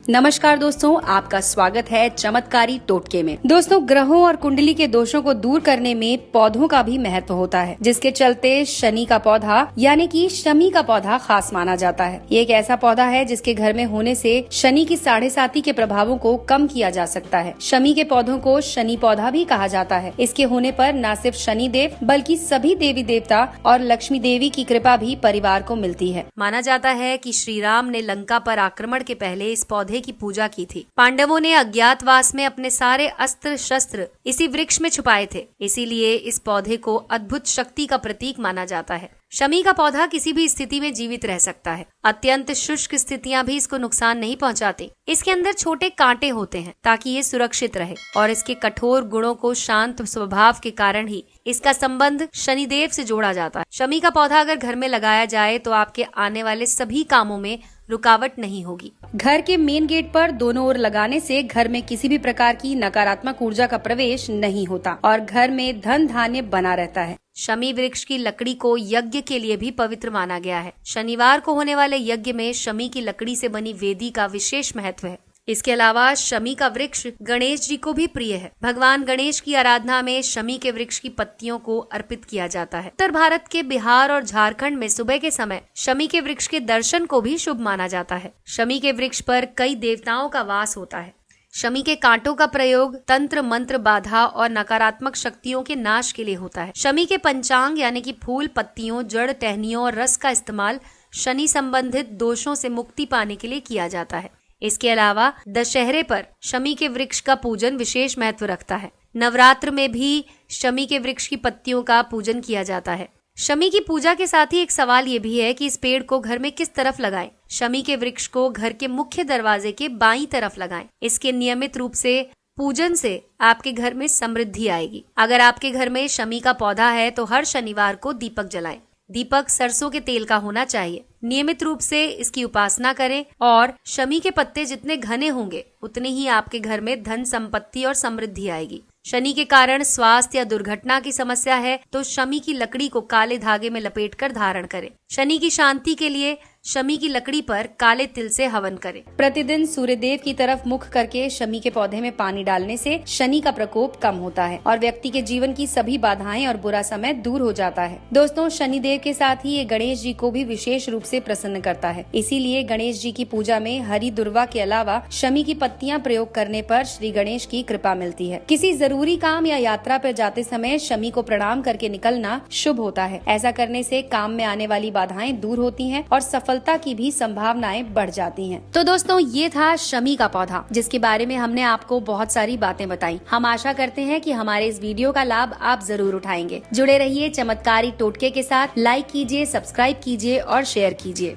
नमस्कार दोस्तों, आपका स्वागत है चमत्कारी टोटके में। दोस्तों, ग्रहों और कुंडली के दोषों को दूर करने में पौधों का भी महत्व होता है, जिसके चलते शनि का पौधा यानी कि शमी का पौधा खास माना जाता है। ये एक ऐसा पौधा है जिसके घर में होने से शनि की 7.5 के प्रभावों को कम किया जा सकता है। शमी के पौधों को शनि पौधा भी कहा जाता है। इसके होने पर न सिर्फ शनि देव बल्कि सभी देवी देवता और लक्ष्मी देवी की कृपा भी परिवार को मिलती है। माना जाता है कि श्री राम ने लंका पर आक्रमण के पहले इस पौधे की पूजा की थी। पांडवों ने अज्ञातवास में अपने सारे अस्त्र शस्त्र इसी वृक्ष में छुपाए थे, इसीलिए इस पौधे को अद्भुत शक्ति का प्रतीक माना जाता है। शमी का पौधा किसी भी स्थिति में जीवित रह सकता है। अत्यंत शुष्क स्थितियां भी इसको नुकसान नहीं पहुंचाती। इसके अंदर छोटे कांटे होते हैं ताकि ये सुरक्षित रहे, और इसके कठोर गुणों को शांत स्वभाव के कारण ही इसका संबंध शनिदेव से जोड़ा जाता है। शमी का पौधा अगर घर में लगाया जाए तो आपके आने वाले सभी कामों में रुकावट नहीं होगी। घर के मेन गेट पर दोनों ओर लगाने से घर में किसी भी प्रकार की नकारात्मक ऊर्जा का प्रवेश नहीं होता और घर में धन धान्य बना रहता है। शमी वृक्ष की लकड़ी को यज्ञ के लिए भी पवित्र माना गया है। शनिवार को होने वाले यज्ञ में शमी की लकड़ी से बनी वेदी का विशेष महत्व है। इसके अलावा शमी का वृक्ष गणेश जी को भी प्रिय है। भगवान गणेश की आराधना में शमी के वृक्ष की पत्तियों को अर्पित किया जाता है। उत्तर भारत के बिहार और झारखंड में सुबह के समय शमी के वृक्ष के दर्शन को भी शुभ माना जाता है। शमी के वृक्ष पर कई देवताओं का वास होता है। शमी के कांटों का प्रयोग तंत्र मंत्र बाधा और नकारात्मक शक्तियों के नाश के लिए होता है। शमी के पंचांग यानी कि फूल, पत्तियों, जड़, टहनियों और रस का इस्तेमाल शनि संबंधित दोषों से मुक्ति पाने के लिए किया जाता है। इसके अलावा दशहरे पर शमी के वृक्ष का पूजन विशेष महत्व रखता है। नवरात्र में भी शमी के वृक्ष की पत्तियों का पूजन किया जाता है। शमी की पूजा के साथ ही एक सवाल ये भी है कि इस पेड़ को घर में किस तरफ लगाएं। शमी के वृक्ष को घर के मुख्य दरवाजे के बाईं तरफ लगाएं। इसके नियमित रूप से पूजन से आपके घर में समृद्धि आएगी। अगर आपके घर में शमी का पौधा है तो हर शनिवार को दीपक जलाएं। दीपक सरसों के तेल का होना चाहिए। नियमित रूप से इसकी उपासना करें और शमी के पत्ते जितने घने होंगे उतने ही आपके घर में धन संपत्ति और समृद्धि आएगी। शनि के कारण स्वास्थ्य या दुर्घटना की समस्या है तो शमी की लकड़ी को काले धागे में लपेटकर धारण करें। शनि की शांति के लिए शमी की लकड़ी पर काले तिल से हवन करें। प्रतिदिन सूर्यदेव की तरफ मुख करके शमी के पौधे में पानी डालने से शनि का प्रकोप कम होता है और व्यक्ति के जीवन की सभी बाधाएं और बुरा समय दूर हो जाता है। दोस्तों, शनिदेव के साथ ही ये गणेश जी को भी विशेष रूप से प्रसन्न करता है। इसीलिए गणेश जी की पूजा में हरी दुर्वा के अलावा शमी की पत्तियां प्रयोग करने पर श्री गणेश की कृपा मिलती है। किसी जरूरी काम या यात्रा पर जाते समय शमी को प्रणाम करके निकलना शुभ होता है। ऐसा करने से काम में आने वाली बाधाएं दूर होती हैं और सफलता की भी संभावनाएं बढ़ जाती हैं। तो दोस्तों, ये था शमी का पौधा, जिसके बारे में हमने आपको बहुत सारी बातें बताई। हम आशा करते हैं कि हमारे इस वीडियो का लाभ आप जरूर उठाएंगे। जुड़े रहिए चमत्कारी टोटके के साथ। लाइक कीजिए, सब्सक्राइब कीजिए और शेयर कीजिए।